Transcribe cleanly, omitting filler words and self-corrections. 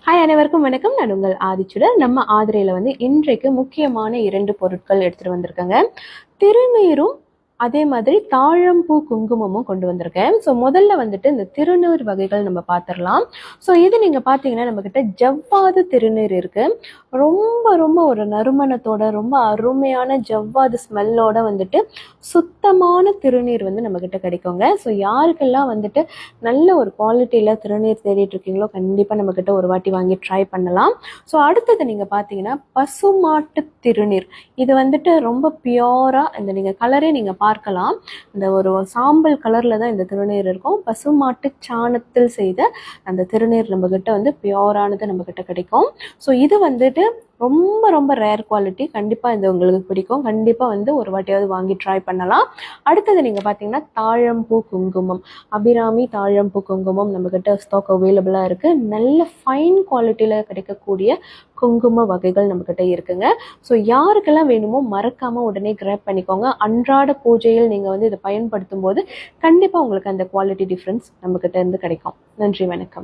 Hi, அனைவருக்கும் வணக்கம். நான் உங்கள் ஆதிச்சுடர். நம்ம ஆதிரையில் இன்றைக்கு முக்கியமான 2 பொருட்கள் எடுத்துகிட்டு வந்திருக்கேங்க. திருநீரும் அதே மாதிரி தாழம்பூ குங்குமமும் கொண்டு வந்திருக்கேன். ஸோ முதல்ல இந்த திருநீர் வகைகள் நம்ம பார்த்துடலாம். ஸோ இது நீங்கள் பார்த்தீங்கன்னா நம்மக்கிட்ட ஜவ்வாது திருநீர் இருக்குது. ரொம்ப ரொம்ப ஒரு நறுமணத்தோட ரொம்ப அருமையான ஜவ்வாது ஸ்மெல்லோட சுத்தமான திருநீர் நம்மக்கிட்ட கிடைக்குங்க. ஸோ யாருக்கெல்லாம் நல்ல ஒரு குவாலிட்டியில் திருநீர் தேடிட்டு இருக்கீங்களோ கண்டிப்பாக நம்மக்கிட்ட ஒரு வாட்டி வாங்கி ட்ரை பண்ணலாம். ஸோ அடுத்தது நீங்கள் பார்த்தீங்கன்னா பசுமாட்டு திருநீர். இது ரொம்ப பியூராக இந்த நீங்கள் கலரே நீங்கள் பார்க்கலாம். இந்த ஒரு சாம்பல் கலரில் தான் இந்த திருநீர் இருக்கும். பசுமாட்டு சாணத்தில் செய்த அந்த திருநீர் நம்மக்கிட்ட பியூரானது நம்மக்கிட்ட கிடைக்கும். ஸோ இது ரொம்ப ரொம்ப ரேர் குவாலிட்டி. கண்டிப்பாக இது உங்களுக்கு பிடிக்கும். கண்டிப்பாக ஒரு வாட்டியாவது வாங்கி ட்ரை பண்ணலாம். அடுத்தது நீங்கள் பார்த்தீங்கன்னா தாழம்பூ குங்குமம், அபிராமி தாழம்பூ குங்குமம் நம்மக்கிட்ட ஸ்டாக் அவைலபிளாக இருக்குது. நல்ல ஃபைன் குவாலிட்டியில் கிடைக்கக்கூடிய குங்கும வகைகள் நம்மக்கிட்ட இருக்குங்க. ஸோ யாருக்கெல்லாம் வேணுமோ மறக்காமல் உடனே கிராப் பண்ணிக்கோங்க. அன்றாட பூஜையில் நீங்கள் இதை பயன்படுத்தும் போது கண்டிப்பாக உங்களுக்கு அந்த குவாலிட்டி டிஃப்ரென்ஸ் நம்மக்கிட்ட இருந்து கிடைக்கும். நன்றி, வணக்கம்.